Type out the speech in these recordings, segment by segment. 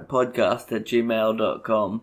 wastelandpodcast@gmail.com.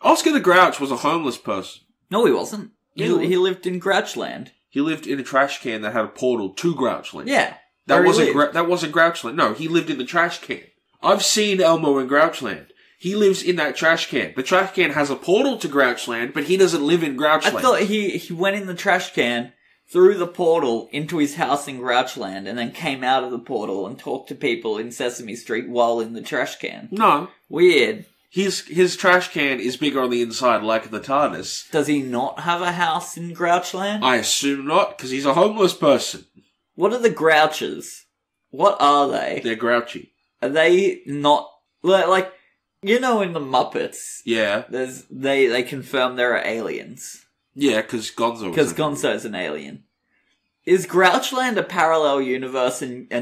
Oscar the Grouch was a homeless person. No, he wasn't. Yeah, He lived in Grouchland. He lived in a trash can that had a portal to Grouchland. Yeah. That wasn't Grouchland. No, he lived in the trash can. I've seen Elmo in Grouchland. He lives in that trash can. The trash can has a portal to Grouchland, but he doesn't live in Grouchland. I thought he went in the trash can, through the portal into his house in Grouchland, and then came out of the portal and talked to people in Sesame Street while in the trash can. No. Weird. His trash can is bigger on the inside, like the TARDIS. Does he not have a house in Grouchland? I assume not, because he's a homeless person. What are the Grouches? What are they? They're grouchy. Are they not... Like, you know in the Muppets... Yeah. They confirm there are aliens. Yeah, because Gonzo Because Gonzo's an alien. Is Grouchland a parallel universe and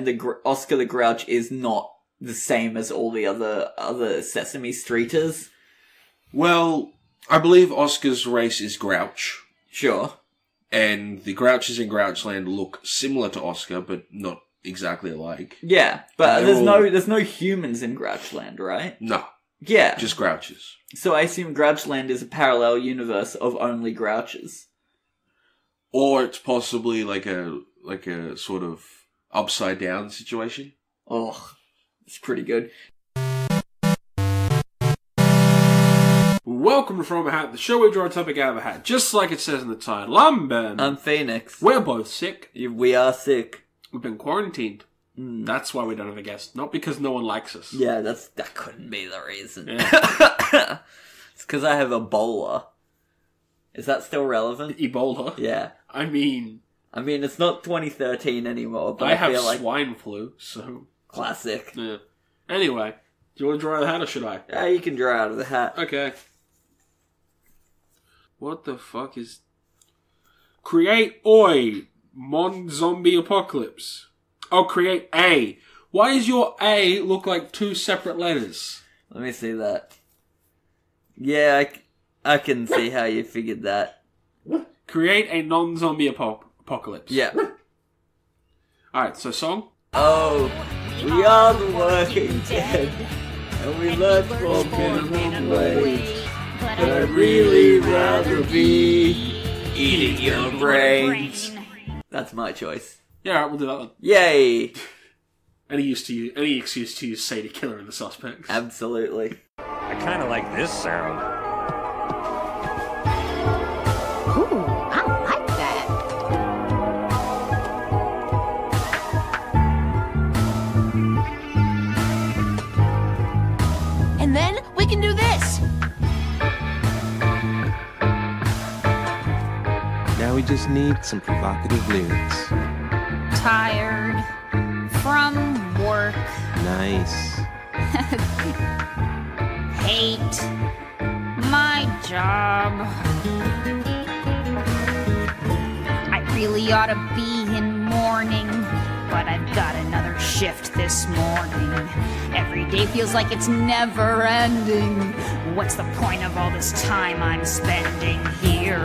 Oscar the Grouch is not the same as all the other Sesame Streeters? Well, I believe Oscar's race is Grouch. Sure. And the Grouches in Grouchland look similar to Oscar, but not exactly alike. Yeah, but there's no humans in Grouchland, right? No. Yeah. Just Grouches. So I assume Grouchland is a parallel universe of only Grouches. Or it's possibly like a sort of upside down situation. Oh, it's pretty good. Welcome to From a Hat, the show where we draw a topic out of a hat, just like it says in the title. I'm Ben. I'm Phoenix. We're both sick. We are sick. We've been quarantined. That's why we don't have a guest. Not because no one likes us. Yeah, that couldn't be the reason. Yeah. It's because I have Ebola. Is that still relevant? Ebola? Yeah. I mean, it's not 2013 anymore, but I feel have like... swine flu, so... Classic. Yeah. Anyway, do you want to draw out of the hat or should I? Yeah, you can draw out of the hat. Okay. What the fuck is... Create Oi! Mon Zombie Apocalypse. Oh, create A. Why does your A look like two separate letters? Let me see that. Yeah, I can see how you figured that. Create a non-zombie apocalypse. Yeah. Alright, so song? Oh, we are the working dead, and we live for minimum wage. But I'd really rather be eating your brains. That's my choice. Yeah, alright, we'll do that one. Yay! Any excuse to use Sadie Killer in the Suspects. Absolutely. I kind of like this sound. Ooh, I like that. And then we can do this. Now we just need some provocative lyrics. Tired from work. Nice. Hate my job. I really ought to be in mourning, but I've got another shift this morning. Every day feels like it's never ending. What's the point of all this time I'm spending here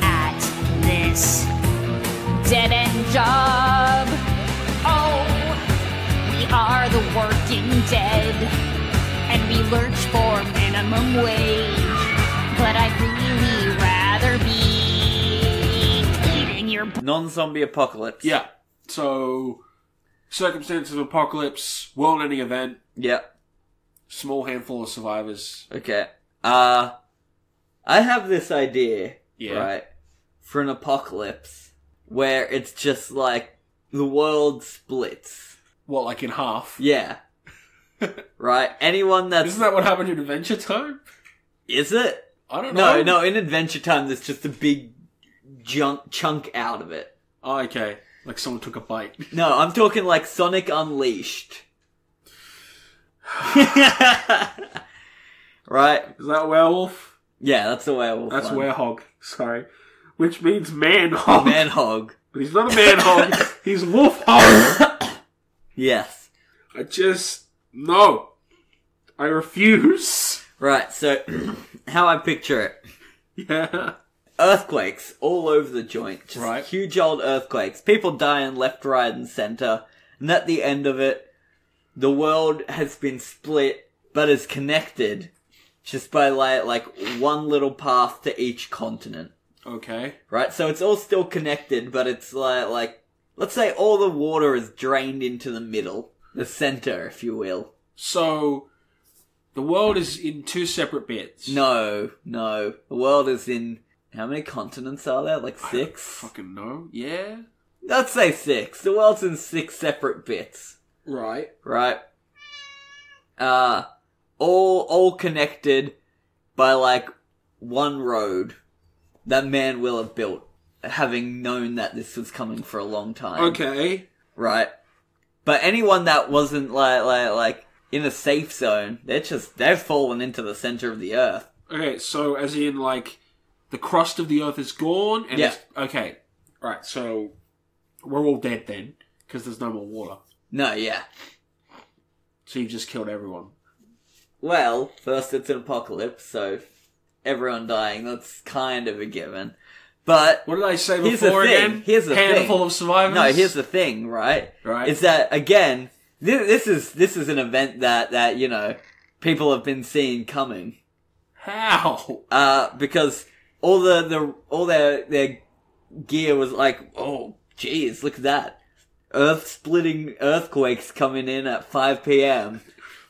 at this dead-end job? Oh, we are the working dead, and we lurch for minimum wage. But I'd really rather be eating your... Non-zombie apocalypse. Yeah. So, circumstances of apocalypse, world-ending event, Yep. small handful of survivors. Okay. I have this idea, Yeah. right, for an apocalypse where it's just like the world splits. What, like in half? Yeah. Right? Anyone that's... Isn't that what happened in Adventure Time? Is it? I don't know. No, in Adventure Time there's just a big chunk out of it. Oh, okay. Like someone took a bite. No, I'm talking like Sonic Unleashed. Right? Is that a werewolf? Yeah, that's the werewolf That's one. werehog. Sorry. Which means man-hog. Man-hog. But he's not a man-hog. He's wolf-hog. Yes. No. I refuse. Right, so, how I picture it. Yeah. earthquakes all over the joint. Just Right. huge old earthquakes. People dying left, right, and center. And at the end of it, the world has been split, but is connected just by like one little path to each continent. Okay. Right? So it's all still connected, but it's like let's say all the water is drained into the middle. The center, if you will. So, the world is in two separate bits. No. The world is in... How many continents are there? Like 6? I don't fucking know. Yeah? Let's say 6. The world's in 6 separate bits. Right. Right? All connected by like one road that man will have built, having known that this was coming for a long time. Okay. Right? But anyone that wasn't like in a safe zone, they've fallen into the center of the earth. Okay, so as in like the crust of the earth is gone and Yeah. okay. Right, so we're all dead then because there's no more water. No, yeah. So you've just killed everyone. Well, first it's an apocalypse, so everyone dying, that's kind of a given. But What did I say here's the before thing. again? Here's the Handful thing. of survivors? No, here's the thing, right? Right. Is that again, this is an event that you know, people have been seeing coming. How? Because all their gear was like, oh, geez, look at that. Earth-splitting earthquakes coming in at 5 p.m.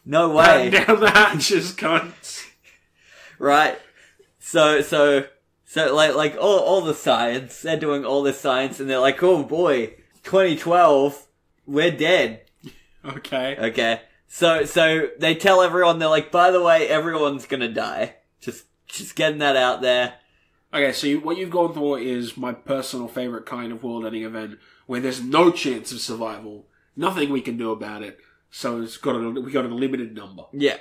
No way. Batten down the hatches, cunts. Right? So like all the science, they're doing all this science and they're like, oh boy, 2012, we're dead. Okay. Okay. So they tell everyone, they're like, by the way, everyone's gonna die. Just getting that out there. Okay, so what you've gone for is my personal favourite kind of world-ending event, where there's no chance of survival, nothing we can do about it, so we got a limited number. Yeah.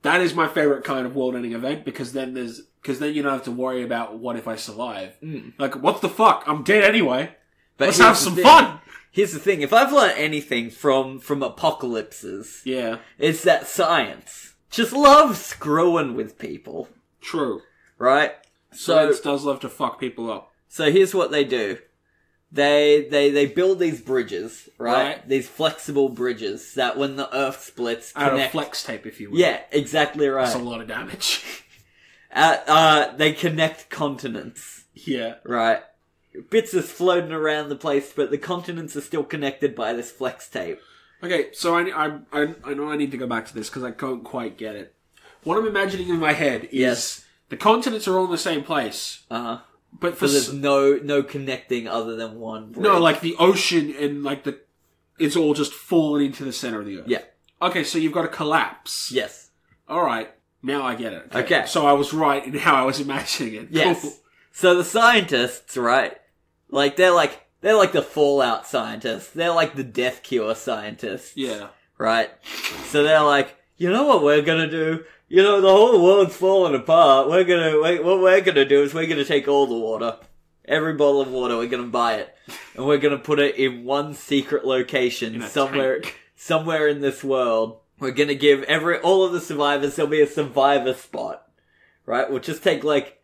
That is my favourite kind of world-ending event, because then you don't have to worry about what if I survive. Like, what the fuck? I'm dead anyway. But Let's here's have the some thing. fun! Here's the thing, if I've learned anything from apocalypses, Yeah, it's that science just loves screwing with people, true. right? Science does love to fuck people up. So here's what they do. They build these bridges, right? Right. These flexible bridges that when the earth splits Out connect. of flex tape, if you will. Yeah, exactly That's a right. lot of damage. They connect continents, Yeah. right? Bits is floating around the place, but the continents are still connected by this flex tape. Okay, so I know I need to go back to this because I can't quite get it. What I'm imagining in my head is Yes. the continents are all in the same place, Uh-huh. but for So there's no connecting other than one bridge. no, like the ocean and like it's all just fallen into the center of the earth. Yeah. Okay, so you've got a collapse. Yes. All right, now I get it. Okay. So I was right in how I was imagining it. Yes. Cool. So the scientists, right? Like they're like the Fallout scientists. They're like the death cure scientists. Yeah. Right? So they're like, you know what we're gonna do? You know, the whole world's falling apart. What we're gonna do is we're gonna take all the water. Every bottle of water, we're gonna buy it. And we're gonna put it in one secret location In a somewhere tank. in this world. We're gonna give all of the survivors, there'll be a survivor spot. Right? We'll just take like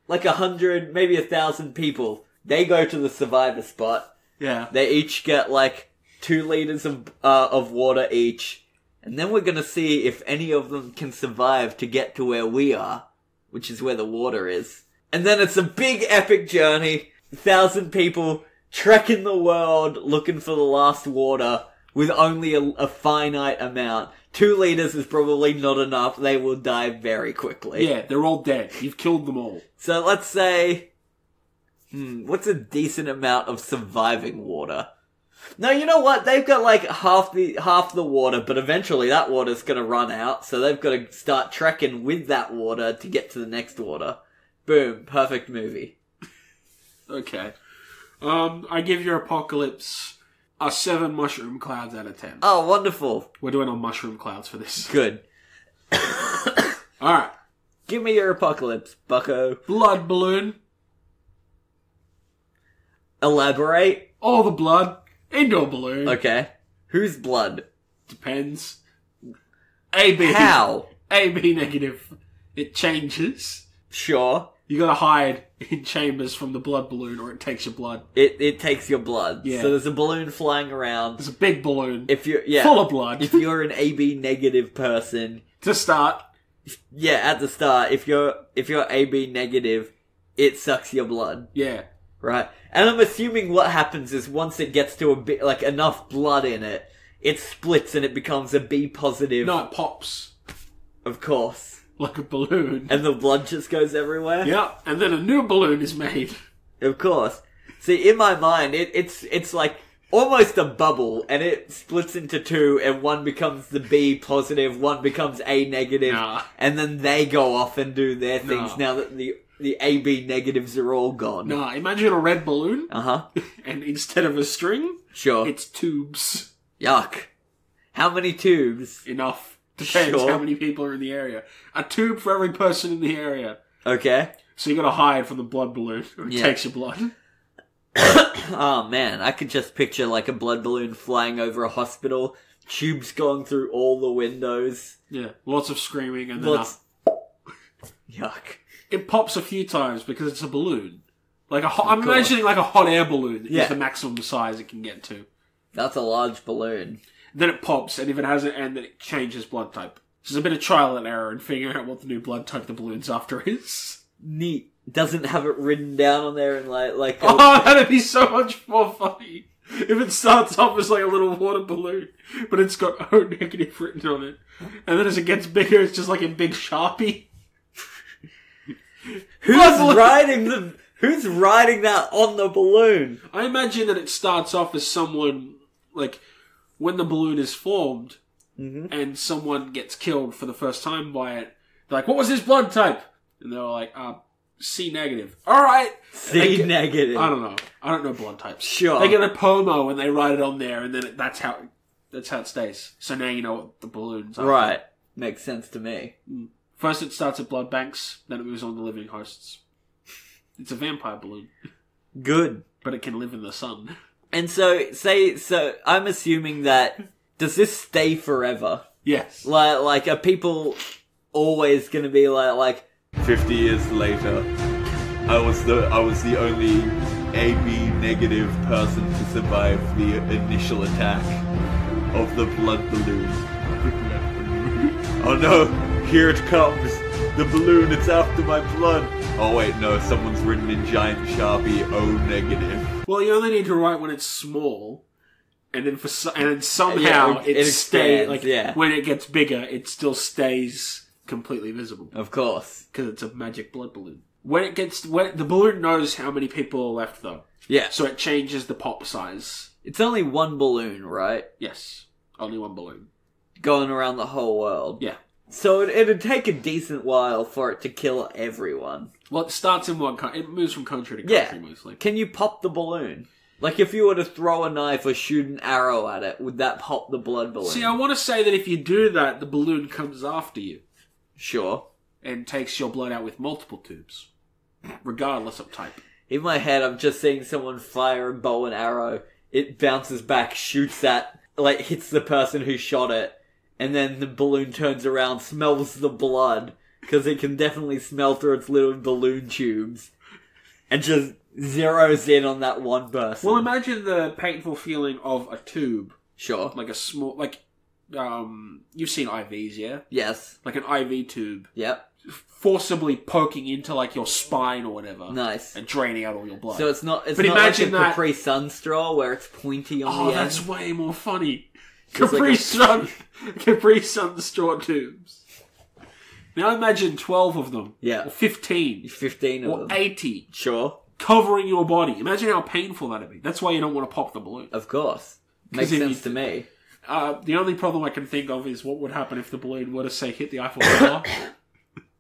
100, maybe 1,000 people. They go to the survivor spot. Yeah. They each get like 2 liters of water each. And then we're gonna see if any of them can survive to get to where we are, which is where the water is. And then it's a big epic journey. 1,000 people trekking the world looking for the last water with only a finite amount. 2 liters is probably not enough. They will die very quickly. Yeah, they're all dead. You've killed them all. So let's say, what's a decent amount of surviving water? No, you know what? They've got like half the water, but eventually that water's gonna run out, so they've got to start trekking with that water to get to the next water. Boom, perfect movie. Okay. I give your apocalypse a 7 mushroom clouds out of 10. Oh, wonderful. We're doing on mushroom clouds for this. Good. Alright. Give me your apocalypse, bucko. Blood balloon. Elaborate. All the blood. Indoor balloon. Okay. Whose blood? Depends. AB. How? AB negative. It changes. Sure. You gotta hide in chambers from the blood balloon or it takes your blood. It takes your blood. Yeah. So there's a balloon flying around. It's a big balloon. Full of blood. If you're an AB negative person, To start. yeah, at the start, if you're AB negative, it sucks your blood. Yeah. Right. And I'm assuming what happens is once it gets to a bit, like, enough blood in it, it splits and it becomes a B positive. No, it pops. Of course. Like a balloon. And the blood just goes everywhere? Yeah, and then a new balloon is made. Of course. See, in my mind, it's like almost a bubble, and it splits into two, and one becomes the B positive, one becomes A negative, and then they go off and do their things now that the AB negatives are all gone. Nah, imagine a red balloon. Uh-huh. And instead of a string, Sure. it's tubes. Yuck. How many tubes? Enough. Depends Sure. how many people are in the area. A tube for every person in the area. Okay. So you gotta hide from the blood balloon, or it Yeah. takes your blood. Oh man, I could just picture like a blood balloon flying over a hospital, tubes going through all the windows. Yeah, lots of screaming and then Lots... Yuck. it pops a few times because it's a balloon. Like I'm imagining like a hot air balloon is the maximum size it can get to. That's a large balloon. Then it pops, and if it has an end, then it changes blood type. So there's a bit of trial and error in figuring out what the new blood type the balloon's after is. Neat. Doesn't have it written down on there and like Oh, that'd be so much more funny. If it starts off as like a little water balloon, but it's got O negative written on it. And then as it gets bigger, it's just like a big Sharpie. Who's riding that on the balloon? I imagine that it starts off as someone, like, when the balloon is formed, and someone gets killed for the first time by it, they're like, what was his blood type? And they're like, C negative. Alright! C negative. I don't know. I don't know blood types. Sure. They get a pomo and they write it on there, and then that's how it stays. So now you know what the balloons are. Right. Makes sense to me. First it starts at blood banks, then it moves on to living hosts. It's a vampire balloon. Good. But it can live in the sun. And so I'm assuming that, does this stay forever? Yes. Like are people always gonna be like 50 years later, I was the only AB negative person to survive the initial attack of the blood balloon. Oh no, here it comes! The balloon, it's after my blood! Oh wait, no, someone's written in giant Sharpie O negative. Well, you only need to write when it's small, and then somehow it stays, like, when it gets bigger, it still stays completely visible. Of course. Because it's a magic blood balloon. When the balloon knows how many people are left, though. Yeah. So it changes the pop size. It's only one balloon, right? Yes. Only one balloon. Going around the whole world. Yeah. So it'd take a decent while for it to kill everyone. Well, it starts in one country. It moves from country to country, mostly. Can you pop the balloon? Like, if you were to throw a knife or shoot an arrow at it, would that pop the blood balloon? See, I want to say that if you do that, the balloon comes after you. Sure. And takes your blood out with multiple tubes. Regardless of type. In my head, I'm just seeing someone fire a bow and arrow. It bounces back, shoots at, like, hits the person who shot it. And then the balloon turns around, smells the blood. Because it can definitely smell through its little balloon tubes. And just zeroes in on that one person. Well, imagine the painful feeling of a tube. Sure. Like a small, like, you've seen IVs, yeah? Yes. Like an IV tube. Yep. Forcibly poking into, like, your spine or whatever. Nice. And draining out all your blood. So it's not But like imagine a that- Capri Sun straw where it's pointy on the end. Oh, that's way more funny. Just Capri like Capri Sun straw tubes. Now imagine 12 of them. Yeah. Or 15. 15 of Or them. 80. Sure. Covering your body. Imagine how painful that'd be. That's why you don't want to pop the balloon. Of course. Makes 'Cause if sense you- to me. The only problem I can think of is what would happen if the balloon were to, say, hit the Eiffel Tower.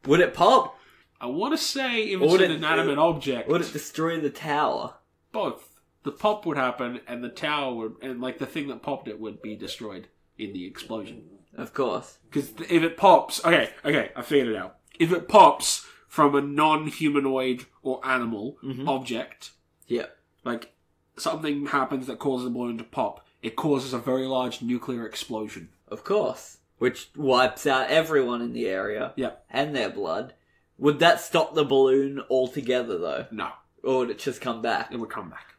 Would it pop? I want to say if Or it's would an it- inanimate object. Would it destroy the tower? Both. The pop would happen, and the tower would, and like the thing that popped it would be destroyed in the explosion. Of course. Because if it pops, okay, I figured it out. If it pops from a non-humanoid or animal object, Yeah. like something happens that causes the balloon to pop, it causes a very large nuclear explosion. Of course. Which wipes out everyone in the area. Yeah. And their blood. Would that stop the balloon altogether, though? No. Or would it just come back? It would come back.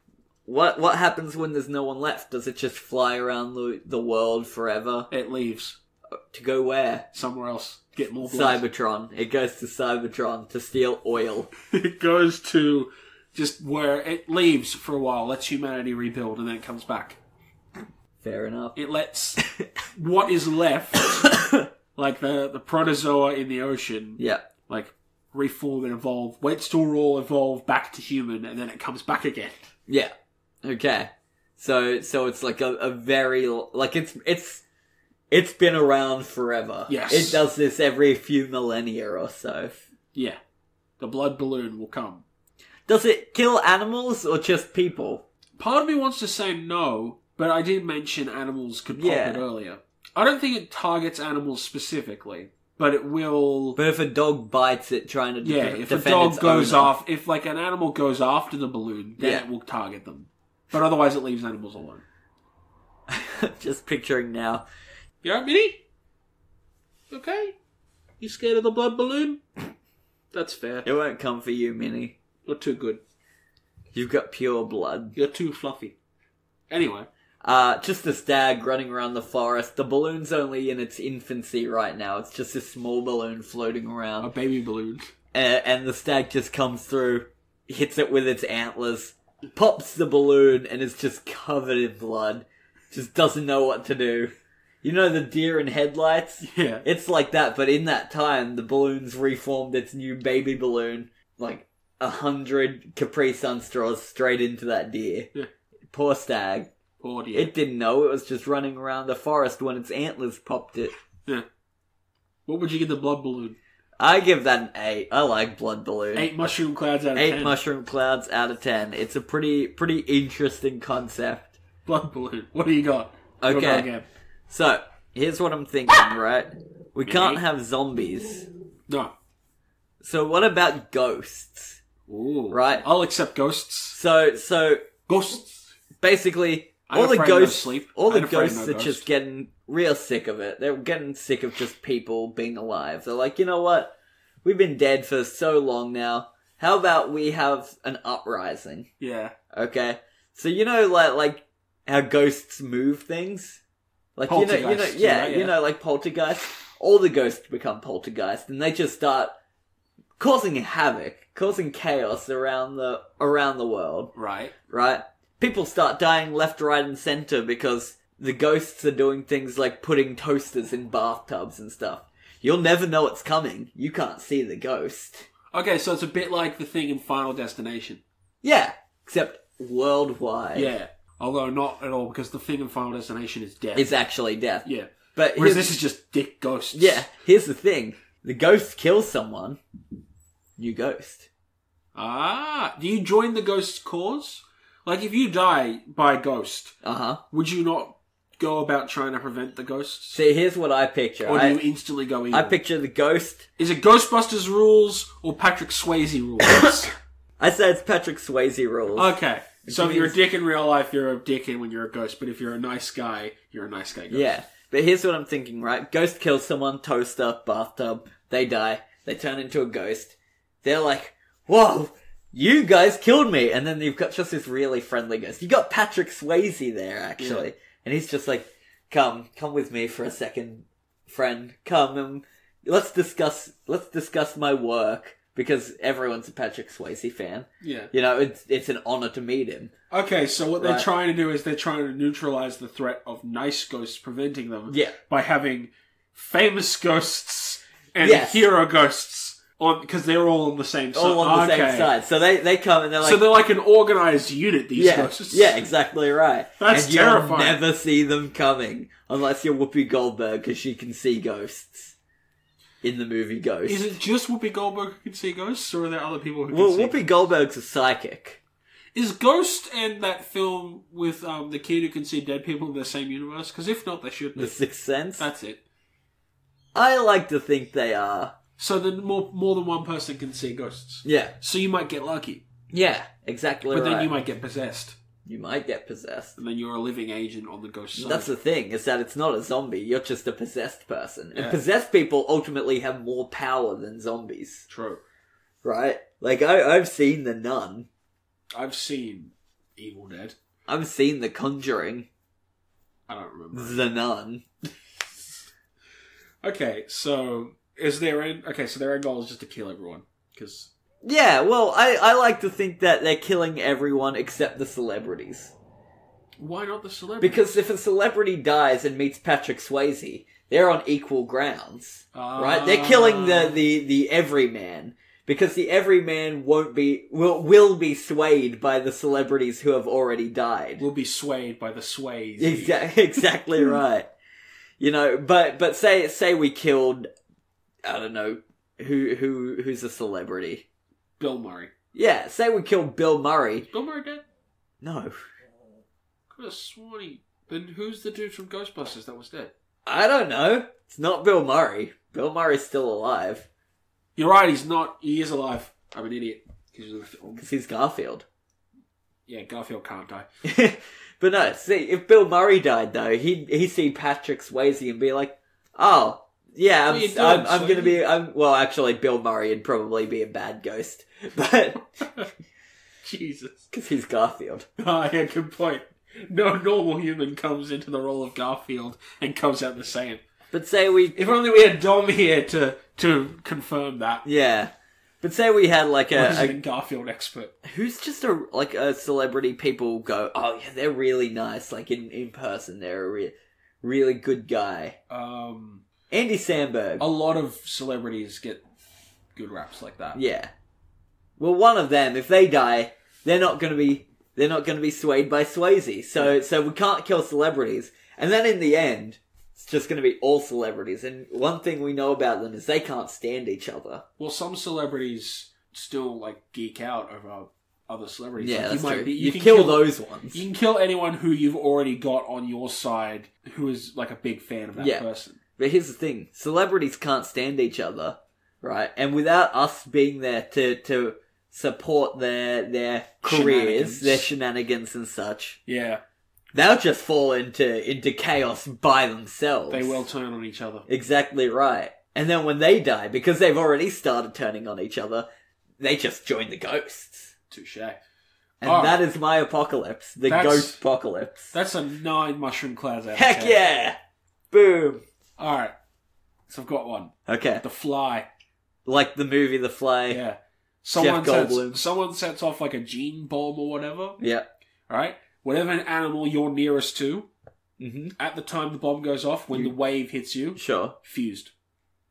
What happens when there's no one left? Does it just fly around the world forever? It leaves. To go where? Somewhere else. Get more blood. Cybertron. It goes to Cybertron to steal oil. It goes to just where it leaves for a while, lets humanity rebuild, and then it comes back. Fair enough. It lets what is left, like the protozoa in the ocean, Yeah. like reform and evolve, waits till we're all evolve back to human, and then it comes back again. Yeah. Okay. So it's like a very, like it's been around forever. Yes. It does this every few millennia or so. Yeah. The blood balloon will come. Does it kill animals or just people? Part of me wants to say no, but I did mention animals could pop Yeah. it earlier. I don't think it targets animals specifically, but it will... But if a dog bites it trying to if defend a dog its goes owner. off, if like an animal goes after the balloon, then Yeah. it will target them. But otherwise it leaves animals alone. Just picturing now. You alright, Minnie? Okay? You scared of the blood balloon? That's fair. It won't come for you, Minnie. You're too good. You've got pure blood. You're too fluffy. Anyway. Just a stag running around the forest. The balloon's only in its infancy right now. It's just a small balloon floating around. A baby balloon. And the stag just comes through, hits it with its antlers, pops the balloon, and is just covered in blood. Just doesn't know what to do. You know the deer in headlights? Yeah. It's like that, but in that time, the balloon's reformed its new baby balloon, like 100 Capri Sun straws straight into that deer. Yeah. Poor stag. Poor deer. It didn't know, it was just running around the forest when its antlers popped it. Yeah. What would you give the blood balloon? I give that an 8. I like blood balloon. 8 mushroom clouds out of 8 10. mushroom clouds out of 10. It's a pretty interesting concept. Blood balloon. What do you got? Go Okay. again. So, here's what I'm thinking, right? We can't have zombies. No. So what about ghosts? Ooh. Right. I'll accept ghosts. So Ghosts. basically, I'm all the afraid no ghosts, sleep. all the I'm afraid ghosts no are just ghost. getting real sick of it. They're getting sick of just people being alive. They're like, you know what? We've been dead for so long now. How about we have an uprising? Yeah. Okay. So you know, like how ghosts move things. Like Poltergeists, yeah. you know, like poltergeist. All the ghosts become poltergeist, and they just start causing havoc, causing chaos around the world. Right. Right? People start dying left, right, and center because the ghosts are doing things like putting toasters in bathtubs and stuff. You'll never know it's coming. You can't see the ghost. Okay, so it's a bit like the thing in Final Destination. Yeah, except worldwide. Yeah. Although not at all, because the thing in Final Destination is death. It's actually death. Yeah. But Whereas here's- this is just dick ghosts. Yeah, here's the thing. The ghost kills someone. New ghost. Ah. Do you join the ghost's cause? Like, if you die by a ghost, Uh-huh. would you not go about trying to prevent the ghosts? See, here's what I picture. Or do you instantly go evil? I picture the ghost. Is it Ghostbusters rules or Patrick Swayze rules? I say it's Patrick Swayze rules. Okay. So if you're a means- dick in real life, you're a dick when you're a ghost. But if you're a nice guy, you're a nice guy ghost. Yeah. But here's what I'm thinking, right? Ghost kills someone, toaster, bathtub. They die. They turn into a ghost. They're like, whoa, you guys killed me. And then you've got just this really friendly ghost. You got Patrick Swayze there, actually. Yeah. And he's just like, come with me for a second, friend. Come and let's discuss my work. Because everyone's a Patrick Swayze fan. Yeah. You know, it's an honor to meet him. Okay, so what they're Right. trying to do is they're trying to neutralize the threat of nice ghosts preventing them. Yeah. By having famous ghosts and Yes. hero ghosts on, because they're all on the same side. All on the Okay. same side. So they come and they're like... So they're like an organized unit, these ghosts. Yeah, exactly right. That's and you'll terrifying. never see them coming unless you're Whoopi Goldberg because she can see ghosts in the movie Ghost. Is it just Whoopi Goldberg who can see ghosts, or are there other people who can Well, see Whoopi Goldberg's a psychic. Is Ghost and that film with the kid who can see dead people in the same universe? Because if not, they should be. The Sixth Sense. That's it. I like to think they are. So then more than one person can see ghosts. Yeah. So you might get lucky. Yeah, exactly But right. then you might get possessed. You might get possessed. And then you're a living agent on the ghost side. That's the thing, is that it's not a zombie, you're just a possessed person. Yeah. And possessed people ultimately have more power than zombies. True. right? Like, I've seen The Nun. I've seen Evil Dead. I've seen The Conjuring. I don't remember. The Nun. Okay, so their end goal is just to kill everyone. Because Yeah, well, I like to think that they're killing everyone except the celebrities. why not the celebrity? Because if a celebrity dies and meets Patrick Swayze, they're on equal grounds, right? They're killing the everyman. Because the everyman will be swayed by the celebrities who have already died. Will be swayed by the sways. Exactly right. You know, but say we killed, I don't know, who's a celebrity? Bill Murray. Yeah, say we killed Bill Murray. Is Bill Murray dead? No. Could have sworn he... Then who's the dude from Ghostbusters that was dead? I don't know. It's not Bill Murray. Bill Murray's still alive. You're right, he's not. He is alive. I'm an idiot. Because he's Garfield. Yeah, Garfield can't die. But no, see, if Bill Murray died, though, he'd see Patrick Swayze and be like, oh, yeah, I'm going to be... well, actually, Bill Murray would probably be a bad ghost. But... Jesus. Because he's Garfield. Oh, yeah, good point. No normal human comes into the role of Garfield and comes out the same. But say we... If only we had Dom here to confirm that. Yeah. But say we had like a Garfield expert. Who's just a celebrity people go, oh yeah, they're really nice. Like in person, they're a really good guy. Andy Samberg. A lot of celebrities get good raps like that. Yeah. Well, one of them, if they die, they're not going to be swayed by Swayze. So we can't kill celebrities. And then in the end, it's just going to be all celebrities. And one thing we know about them is they can't stand each other. Well, some celebrities still like geek out over other celebrities. Yeah, like, that's true. You can kill those ones. You can kill anyone who you've already got on your side who is like a big fan of that person. But here's the thing. Celebrities can't stand each other, right? And without us being there to support their careers, their shenanigans and such. Yeah. They'll just fall into chaos by themselves. They will turn on each other. Exactly right. And then when they die, because they've already started turning on each other, they just join the ghosts. Touché. And that is my apocalypse. The ghost apocalypse. That's a 9 mushroom clouds out of Heck 10. yeah! Boom. Alright. So I've got one. Okay. The Fly. Like the movie The Fly. Yeah. Jeff Goldblum. Someone sets off like a gene bomb or whatever. Yeah. Alright? Whatever an animal you're nearest to, at the time the bomb goes off, when the wave hits you, fused.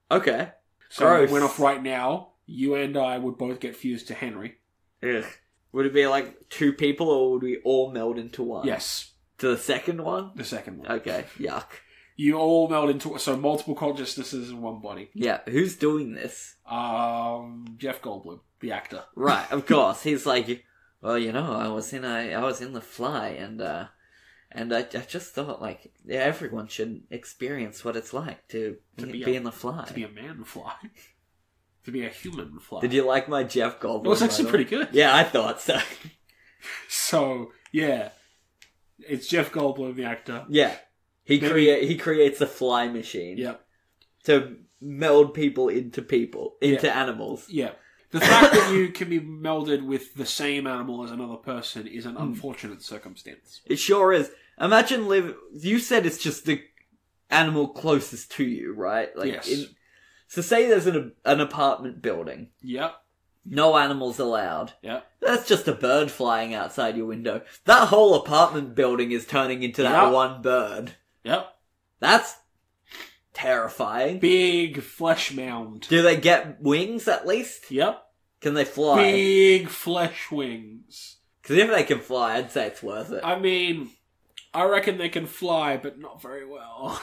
Okay. So Gross. if it went off right now, you and I would both get fused to Henry. Ugh. Would it be like 2 people or would we all meld into one? Yes. To the second one? The second one. Okay, yuck. You all meld into... So multiple consciousnesses in one body. Yeah, who's doing this? Jeff Goldblum, the actor. Right, of course. He's like, well, you know, I was in The Fly and I just thought, like, everyone should experience what it's like to be in The Fly. To be a man fly. To be a human fly. Did you like my Jeff Goldblum? It was actually pretty good. Yeah, I thought so. So, yeah. It's Jeff Goldblum, the actor. Yeah. He creates a fly machine. Yep. To meld people, into animals. Yeah. The fact that you can be melded with the same animal as another person is an unfortunate circumstance. It sure is. Imagine you said it's just the animal closest to you, right? Like yes. So say there's an apartment building. Yep. No animals allowed. Yep. That's just a bird flying outside your window. That whole apartment building is turning into that one bird. Yep. That's terrifying. Big flesh mound. Do they get wings at least? Yep. Can they fly? Big flesh wings. Because if they can fly, I'd say it's worth it. I mean, I reckon they can fly, but not very well.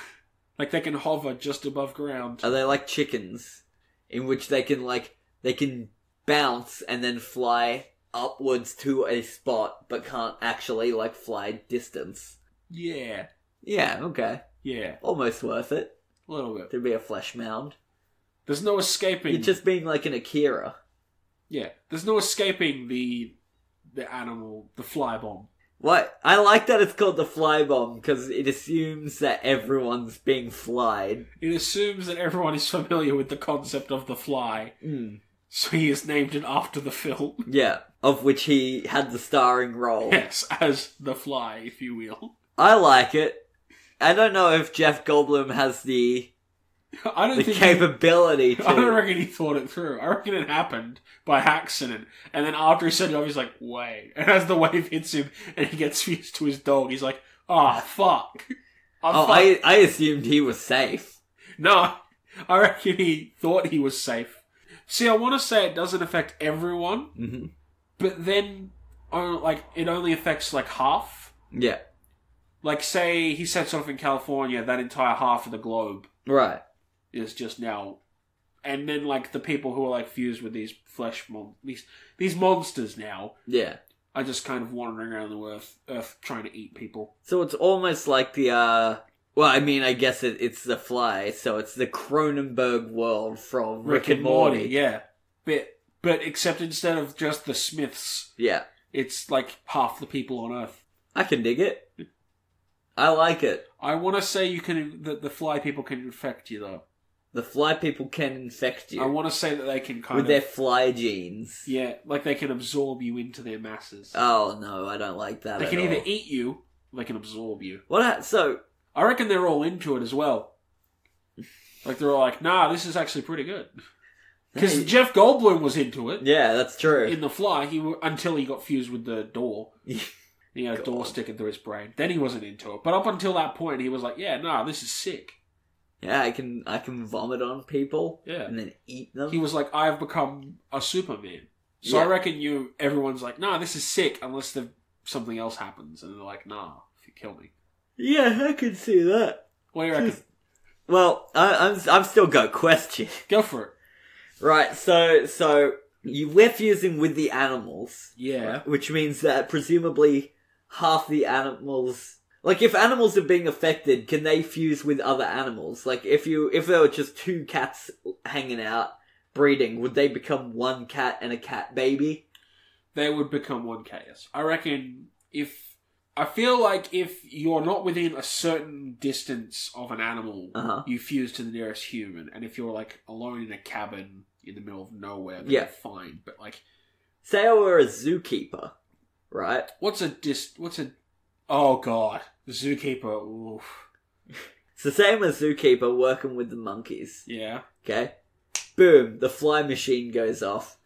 Like they can hover just above ground. Are they like chickens? In which they can bounce and then fly upwards to a spot, but can't actually, like, fly distance. Yeah. Yeah, okay. Yeah. Almost worth it. A little bit. To be a flesh mound. There's no escaping... You're just being like an Akira. Yeah. There's no escaping the animal, the fly bomb. What? I like that it's called the fly bomb, because it assumes that everyone's being flied. It assumes that everyone is familiar with the concept of the fly. So he is named it after the film. Yeah, of which he had the starring role. Yes, as the Fly, if you will. I like it. I don't know if Jeff Goldblum has the capability to... I don't reckon he thought it through. I reckon it happened by accident. And then after he said it off, he's like, wait. And as the wave hits him and he gets fused to his dog, he's like, oh, fuck. I assumed he was safe. No, I reckon he thought he was safe. See, I want to say it doesn't affect everyone, but then, it only affects, half. Yeah. Say he sets off in California, that entire half of the globe. Right. Is just now, and then the people who are fused with these these monsters now, are just kind of wandering around the earth trying to eat people. So it's almost like the well, I mean, I guess it's the Fly, so it's the Cronenberg world from Rick and Morty. Yeah, but except instead of just the Smiths, it's half the people on Earth. I can dig it. I like it. I want to say that the Fly people can infect you though. The Fly people can infect you. I want to say that they can with their fly genes. Yeah, they can absorb you into their masses. Oh, no, I don't like that They at can all. either eat you, or they can absorb you. So... I reckon they're all into it as well. They're all nah, this is actually pretty good. Because Jeff Goldblum was into it. Yeah, that's true. In The Fly, until he got fused with the door. He had a door sticking through his brain. Then he wasn't into it. But up until that point, he was like, yeah, nah, this is sick. Yeah, I can vomit on people. Yeah. And then eat them. He was like, I've become a Superman. So I reckon everyone's like, nah, this is sick, unless something else happens. And they're like, nah, if you kill me. Yeah, I can see that. What do you reckon? Well, I've still got a question. Go for it. Right, so we're fusing with the animals. Yeah. Which means that presumably half the animals... if animals are being affected, can they fuse with other animals? If there were just two cats hanging out, breeding, would they become one cat and a cat baby? They would become one cat, yes. I reckon I feel like if you're not within a certain distance of an animal, you fuse to the nearest human. And if you're, alone in a cabin in the middle of nowhere, then you're fine. But, say I were a zookeeper, right? Oh, God. The zookeeper, oof. It's the same as zookeeper working with the monkeys. Yeah. Okay? Boom, the fly machine goes off.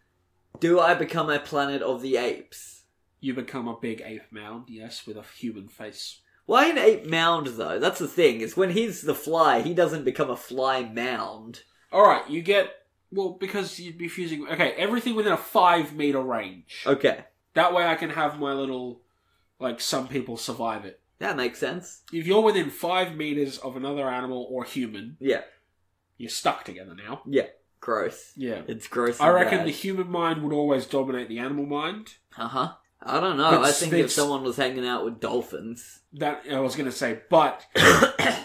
Do I become a Planet of the Apes? You become a big ape mound, yes, with a human face. Why an ape mound, though? That's the thing, is when he's the fly, he doesn't become a fly mound. Alright, you get... Well, because you'd be fusing... Okay, everything within a 5-meter range. Okay. That way I can have my little... some people survive it. That makes sense. If you're within 5 meters of another animal or human... Yeah. You're stuck together now. Yeah. Gross. Yeah. It's gross. I reckon the human mind would always dominate the animal mind. Uh-huh. I don't know. I think if someone was hanging out with dolphins... That I was going to say, but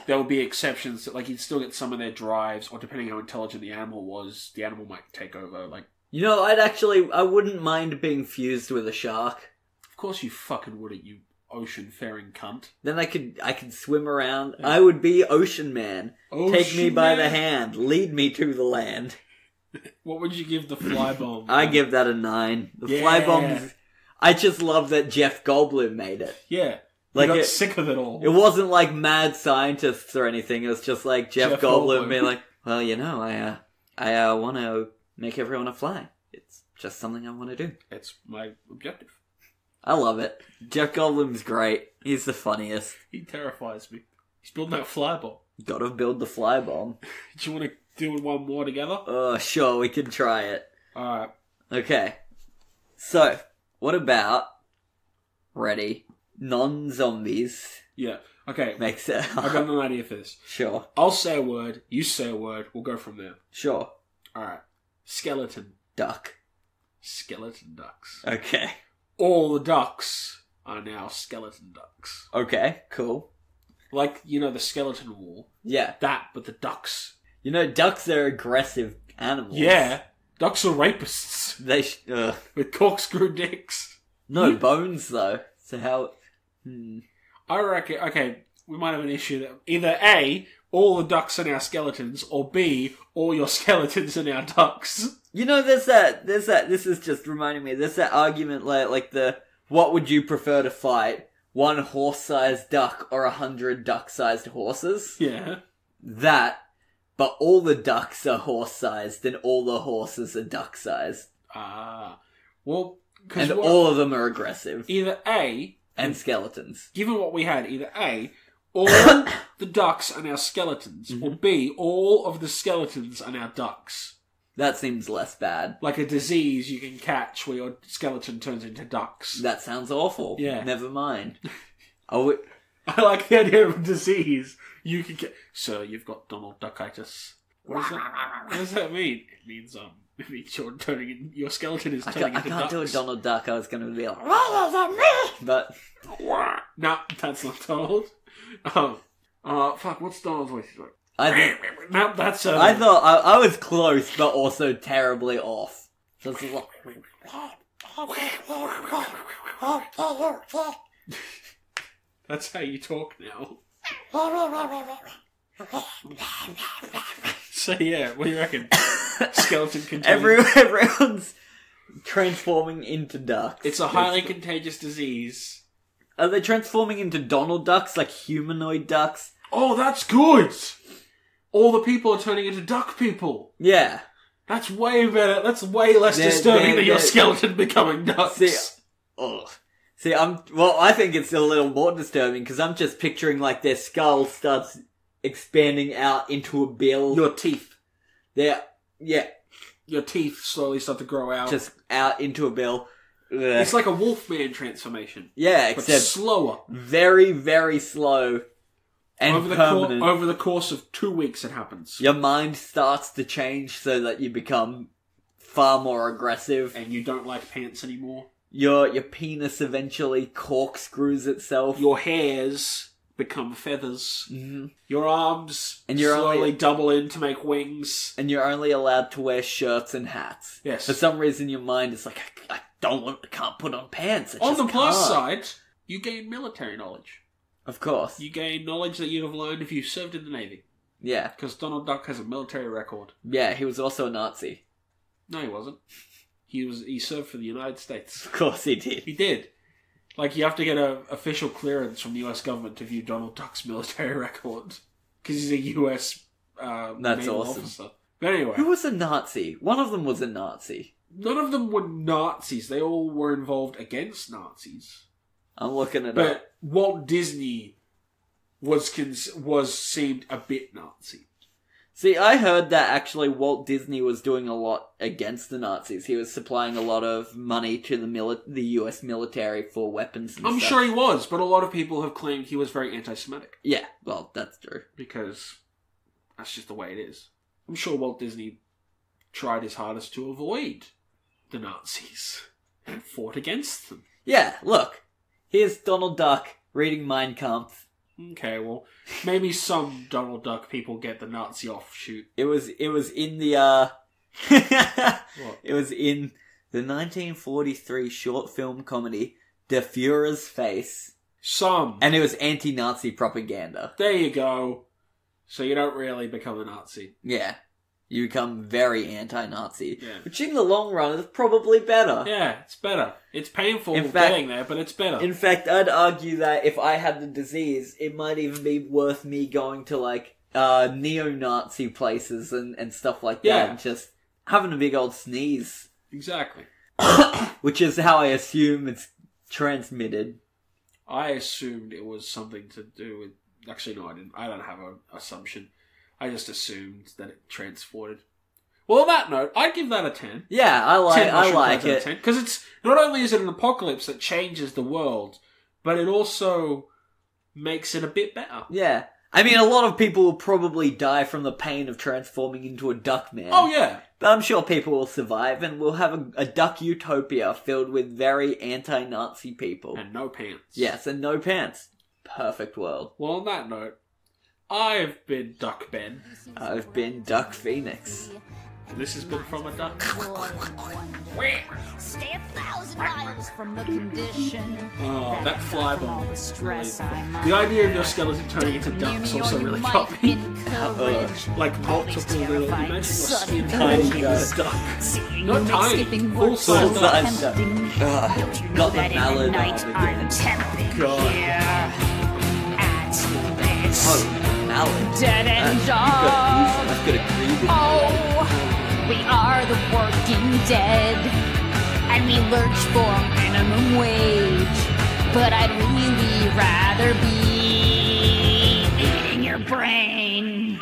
there would be exceptions. That, you'd still get some of their drives, or depending how intelligent the animal was, the animal might take over. I wouldn't mind being fused with a shark. Of course you fucking wouldn't, you ocean-faring cunt. Then I could swim around. Yeah. I would be Ocean Man. Take me by the hand. Lead me to the land. What would you give the fly bomb? I give that a 9. The fly bomb... I just love that Jeff Goldblum made it. Yeah. He got sick of it all. It wasn't mad scientists or anything. It was just Jeff Goldblum being well, I want to make everyone a fly. It's just something I want to do. It's my objective. I love it. Jeff Goldblum's great. He's the funniest. He terrifies me. He's building that fly bomb. Gotta build the fly bomb. Do you want to do one more together? Oh, sure, we can try it. Alright. Okay. So, what about... Ready? Non-zombies. Yeah. Okay. Makes it... I got an idea for this. Sure. I'll say a word, you say a word, we'll go from there. Sure. Alright. Skeleton. Duck. Skeleton ducks. Okay. All the ducks are now skeleton ducks. Okay, cool. The skeleton wall. Yeah. That, but the ducks. Ducks are aggressive animals. Yeah. Ducks are rapists. With corkscrew dicks. No bones, though. So how... I reckon... Okay, we might have an issue that... Either A, all the ducks are now skeletons, or B, all your skeletons are now ducks. You know, there's that, this is just reminding me, there's that argument like what would you prefer to fight? 1 horse-sized duck or 100 duck-sized horses? Yeah. That, but all the ducks are horse-sized and all the horses are duck-sized. Ah. Well, and all of them are aggressive. Either A... And skeletons. Given what we had, either A, all the ducks are now skeletons, or B, all of the skeletons are now ducks. That seems less bad. Like a disease you can catch where your skeleton turns into ducks. That sounds awful. Yeah. Never mind. I like the idea of a disease you can get. So you've got Donald Duckitis. What does that mean? It means your skeleton is turning into ducks. I can't do a Donald Duck. I was going to be like, but no, that's not Donald. Fuck, what's Donald's voice like? No, that's I thought I was close, but also terribly off. So it's like... That's how you talk now. So yeah, what do you reckon? Skeleton contagious. Everyone's transforming into ducks. It's a highly contagious disease. Are they transforming into Donald Ducks, like humanoid ducks? Oh, that's good! All the people are turning into duck people. Yeah. That's way better. That's way less disturbing than your skeleton becoming ducks. I think it's a little more disturbing because I'm just picturing like their skull starts expanding out into a bill. Your teeth. Yeah. Your teeth slowly start to grow out. Just out into a bill. Ugh. It's like a Wolfman transformation. Yeah, but except slower. Very, very slow. And permanent. Over the course of 2 weeks it happens. Your mind starts to change so that you become far more aggressive. And you don't like pants anymore. Your penis eventually corkscrews itself. Your hairs become feathers. Mm-hmm. Your arms slowly double in to make wings. And you're only allowed to wear shirts and hats. Yes. For some reason your mind is like, I can't put on pants. On the plus side, you gain military knowledge. Of course. You gain knowledge that you'd have learned if you served in the Navy. Yeah. Because Donald Duck has a military record. Yeah, he was also a Nazi. No, he wasn't. He served for the United States. Of course he did. He did. Like, you have to get an official clearance from the US government to view Donald Duck's military record. Because he's a US naval officer. But anyway. Who was a Nazi? One of them was a Nazi. None of them were Nazis. They all were involved against Nazis. I'm looking it up. But Walt Disney seemed a bit Nazi. See, I heard that actually Walt Disney was doing a lot against the Nazis. He was supplying a lot of money to the US military for weapons and stuff. I'm sure he was, but a lot of people have claimed he was very anti-Semitic. Yeah, well, that's true. Because that's just the way it is. I'm sure Walt Disney tried his hardest to avoid the Nazis and fought against them. Yeah, look. Here's Donald Duck reading Mein Kampf. Okay, well, maybe some Donald Duck people get the Nazi offshoot. It was in the What? It was in the 1943 short film comedy Der Führer's Face. And it was anti-Nazi propaganda. There you go. So you don't really become a Nazi. Yeah. You become very anti-Nazi. Yeah. Which in the long run is probably better. Yeah, it's better. It's painful getting there, but it's better. In fact, I'd argue that if I had the disease, it might even be worth me going to, like, neo-Nazi places and stuff like that. And just having a big old sneeze. Exactly. Which is how I assume it's transmitted. I assumed it was something to do with... Actually, no, I didn't. I don't have an assumption. I just assumed that it transported. Well, on that note, I'd give that a 10. Yeah, I like it. Because it's not only is it an apocalypse that changes the world, but it also makes it a bit better. Yeah. I mean, a lot of people will probably die from the pain of transforming into a duck man. Oh, yeah. But I'm sure people will survive, and we'll have a duck utopia filled with very anti-Nazi people. And no pants. Yes, and no pants. Perfect world. Well, on that note, I've been Duck Ben. I've been Duck Phoenix. This has been From a Duck. Stay 1,000 Smiles from the condition. Oh, that fly from all bomb. the stress I'm The idea of your skeleton turning into ducks also really got me. Like multiple little. Imagine your skin tiny turning into a duck. Not tiny, full-size Full duck. size duck. Got the mallet night arm I'm again. tempting God. here at this Oh, mallet. dead end You've job. got a grievous Oh, we are the working dead, and we lurch for minimum wage. But I'd really rather be eating your brain.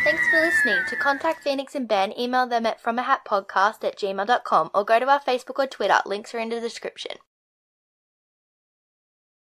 Thanks for listening. To contact Phoenix and Ben, email them at fromahatpodcast@gmail.com or go to our Facebook or Twitter. Links are in the description.